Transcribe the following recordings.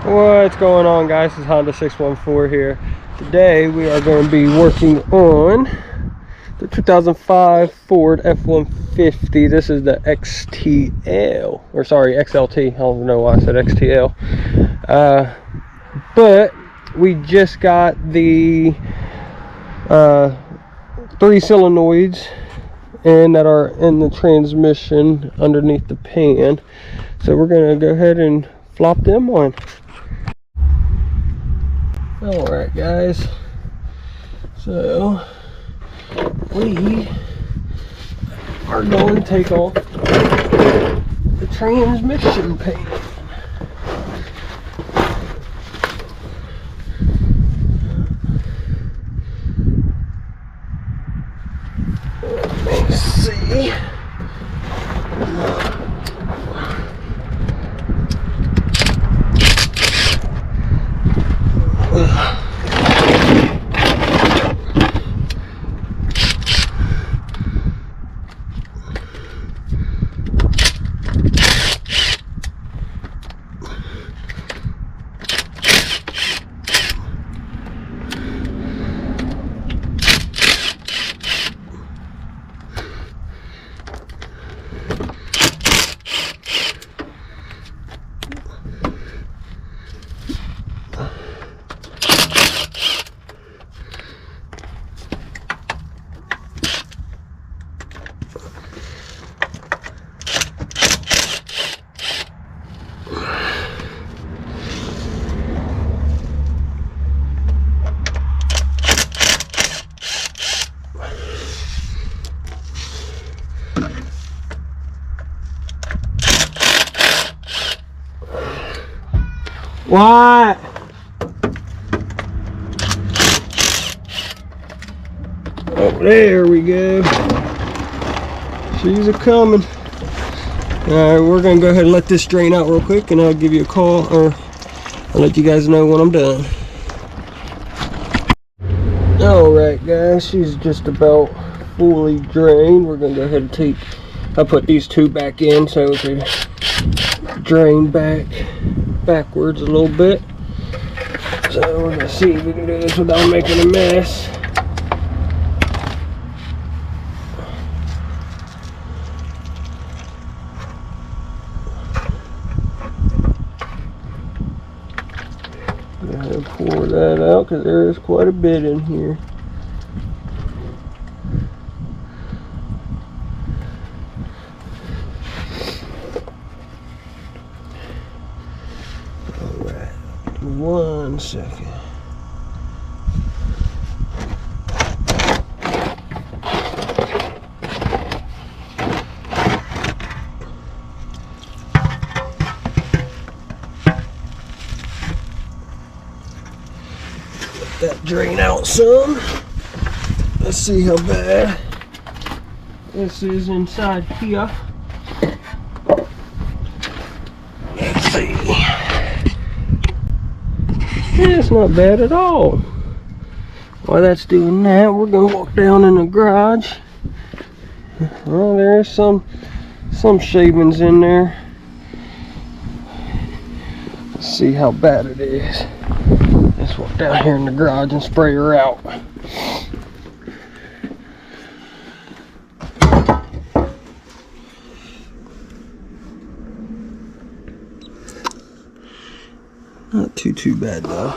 What's going on, guys? It's Honda 614 here. Today we are going to be working on the 2005 Ford F150. This is the XTL, or sorry, XLT. I don't know why I said XTL. But we just got the 3 solenoids in that are in the transmission underneath the pan. So we're going to go ahead and flop them on. Alright guys, so we are going to take off the transmission pan. Let me see. What? Oh, there we go. She's a coming. Alright, we're gonna go ahead and let this drain out real quick, and I'll give you a call, or I'll let you guys know when I'm done. Alright guys, she's just about fully drained. We're gonna go ahead and I put these two back in so it can drain backwards a little bit. So we're gonna see if we can do this without making a mess. Go ahead and pour that out because there is quite a bit in here. Alright, 1 second. Let that drain out some. Let's see how bad this is inside here. Let's see. Yeah, it's not bad at all. While that's doing that, we're gonna walk down in the garage. Well, there's some shavings in there. Let's see how bad it is. Let's walk down here in the garage and spray her out. Not too bad though.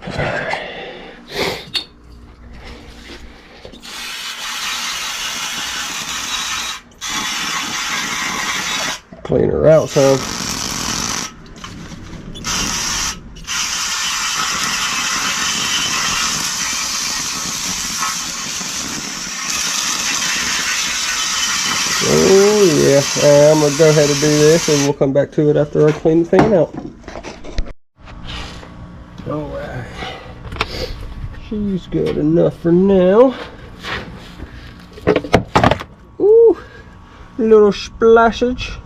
Alright. Clean her out some. Oh yeah, I'm gonna go ahead and do this, and we'll come back to it after I clean the pan out. Alright, she's good enough for now. Ooh, little splashage.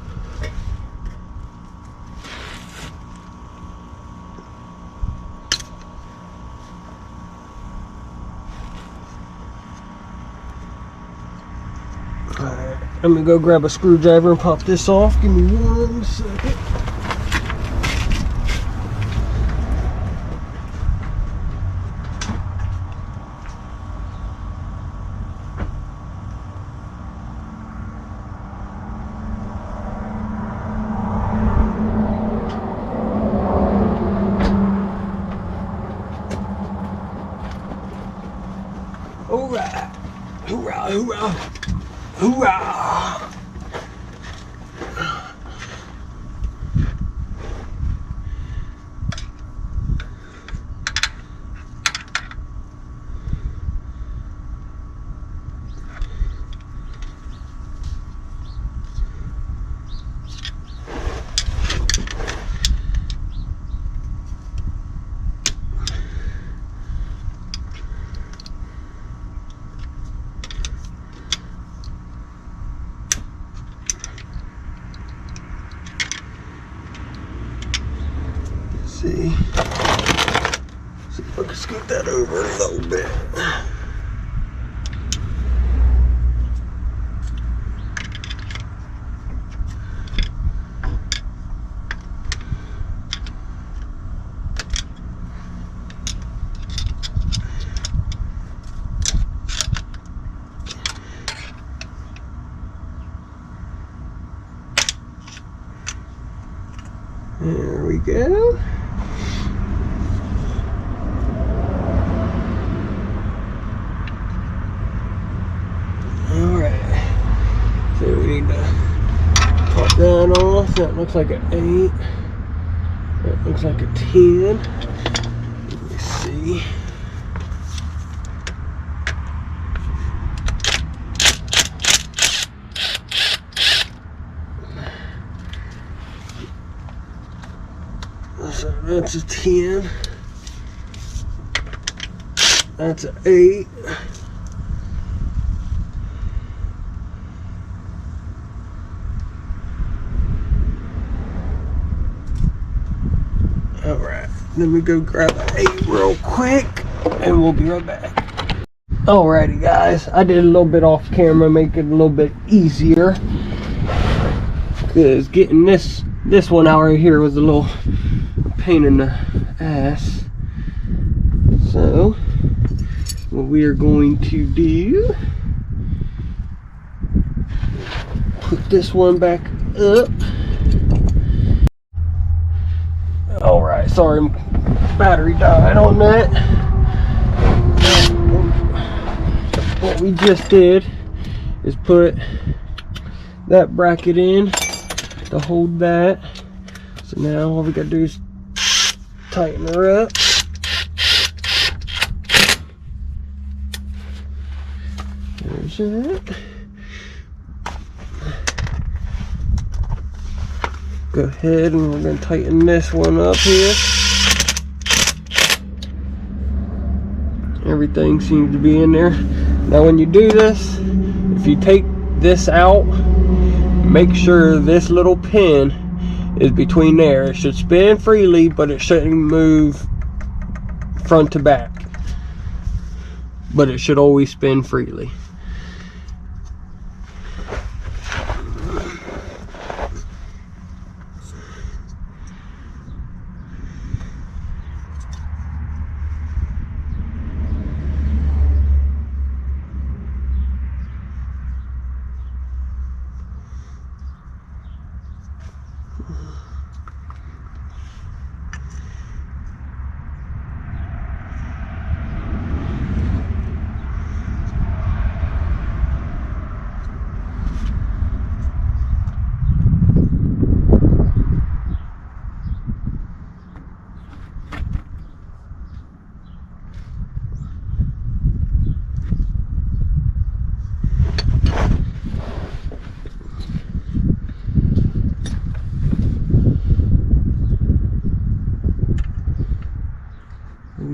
Alright, I'm gonna go grab a screwdriver and pop this off. Give me 1 second. Hoorah! Hoorah! See if I can scoot that over a little bit. There we go. So we need to pop that off. That looks like an 8. That looks like a 10. Let me see. So that's a 10. That's an 8. Alright, let me go grab an 8 real quick and we'll be right back. Alrighty guys, I did a little bit off camera, make it a little bit easier. Because getting this one out right here was a little pain in the ass. So, what we are going to do, put this one back up. Alright, sorry, battery died on that. What we just did is put that bracket in to hold that. So now all we gotta do is tighten her up. There's that. Go ahead and we're going to tighten this one up here. Everything seems to be in there. Now when you do this, if you take this out, make sure this little pin is between there. It should spin freely, but it shouldn't move front to back. But it should always spin freely.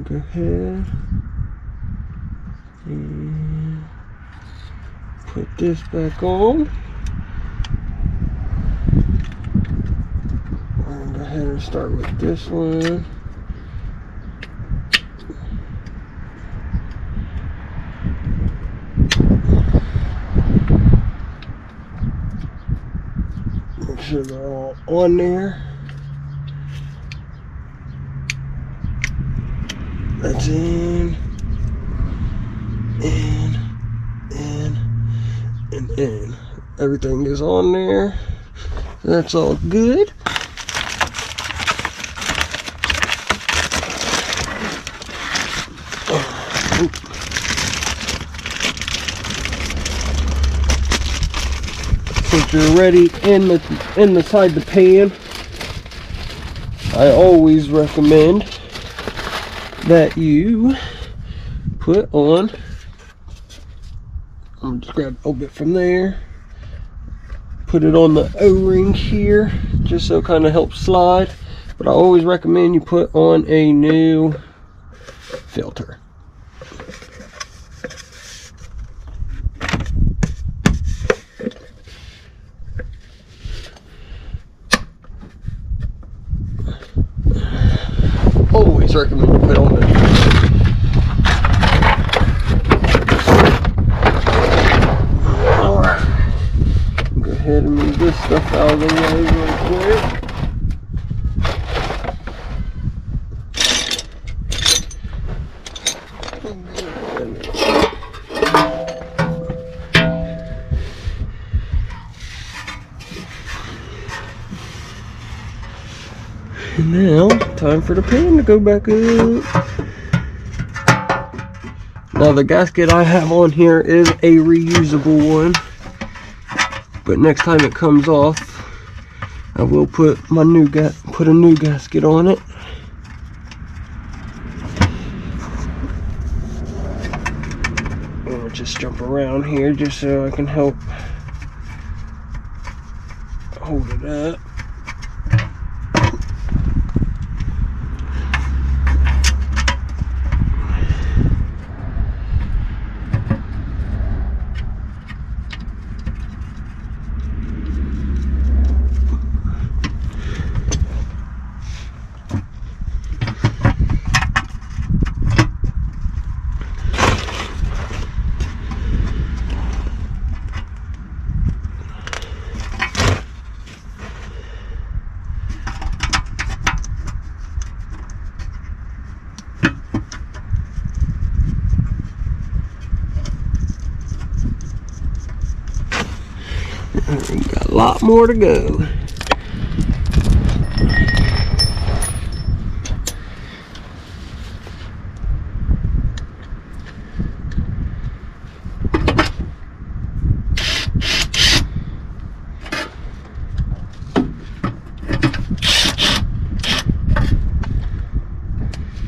Go ahead and put this back on. We're going to go ahead and start with this one. Make sure they're all on there. That's in, and everything is on there. That's all good. Once you're ready inside the pan, I always recommend that you put on, I'm gonna just grab a little bit from there, put it on the O-ring here, just so it kind of helps slide. But I always recommend you put on a new filter. Always recommend you put on the Alright. Go ahead and move this stuff out of the way real quick. And now, time for the pan to go back up. Now the gasket I have on here is a reusable one, but next time it comes off, I will put a new gasket on it. And we'll just jump around here just so I can help hold it up. We got a lot more to go.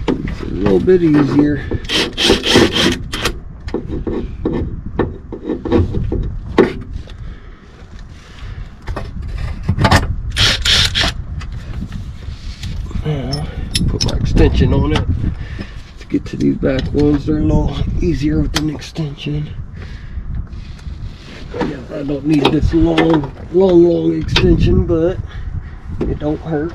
It's a little bit easier. Put my extension on it. Let's get to these back ones. They're a little easier with an extension. Yeah, I don't need this long extension, but it don't hurt.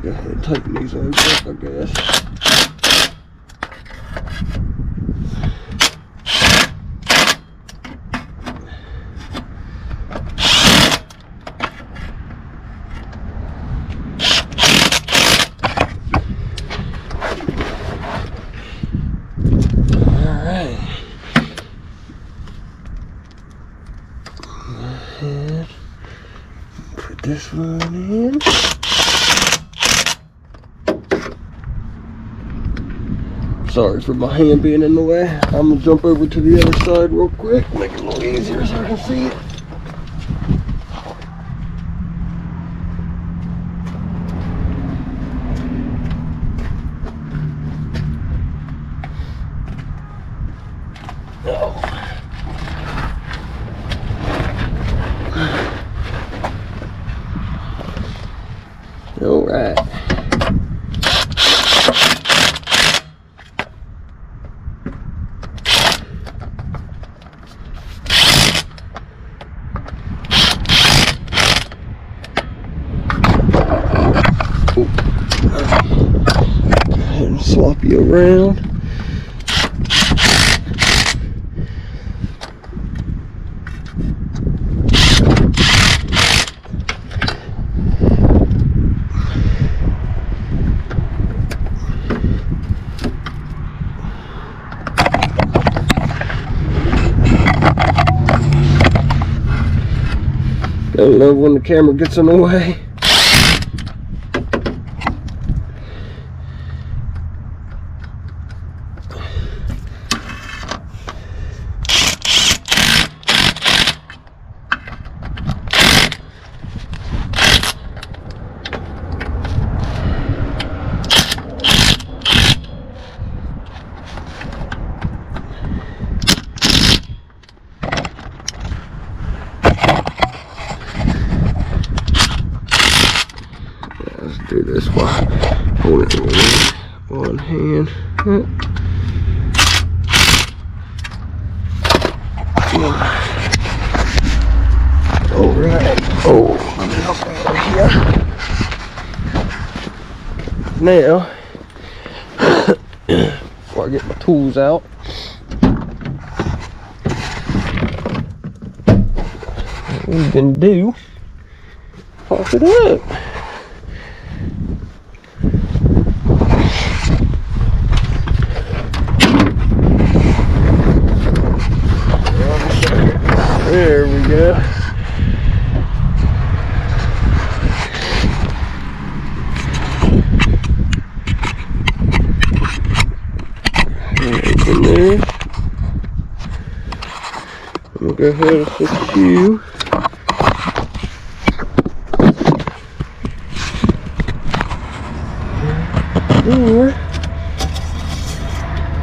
Go ahead and tighten these ones up, I guess. Alright. Go ahead. Put this one in. Sorry for my hand being in the way. I'm gonna jump over to the other side real quick, make it a little easier so I can see it. All right. Go ahead and swap you around. I love when the camera gets in the way. Do this while holding it with one hand. All right. Oh, let me help out here. Now, before I get my tools out, what we can do, pop it up. There we go. Right in there. I'm gonna go ahead and switch you. There.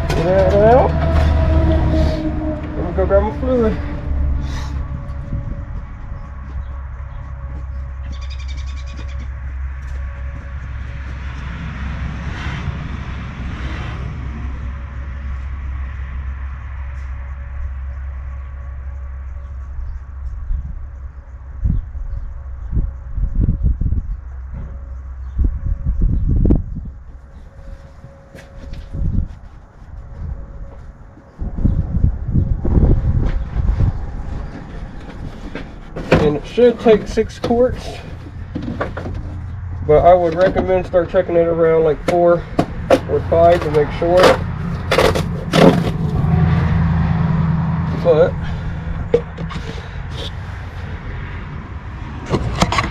Get that out. I'm gonna go grab my fluid. And it should take 6 quarts, but I would recommend start checking it around like 4 or 5 to make sure. But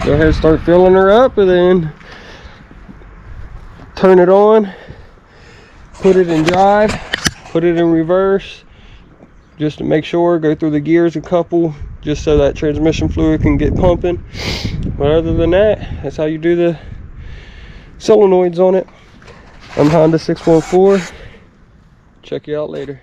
go ahead and start filling her up, and then turn it on, put it in drive, put it in reverse, just to make sure. Go through the gears a couple, just so that transmission fluid can get pumping. But other than that, that's how you do the solenoids on it. I'm Honda 614. Check you out later.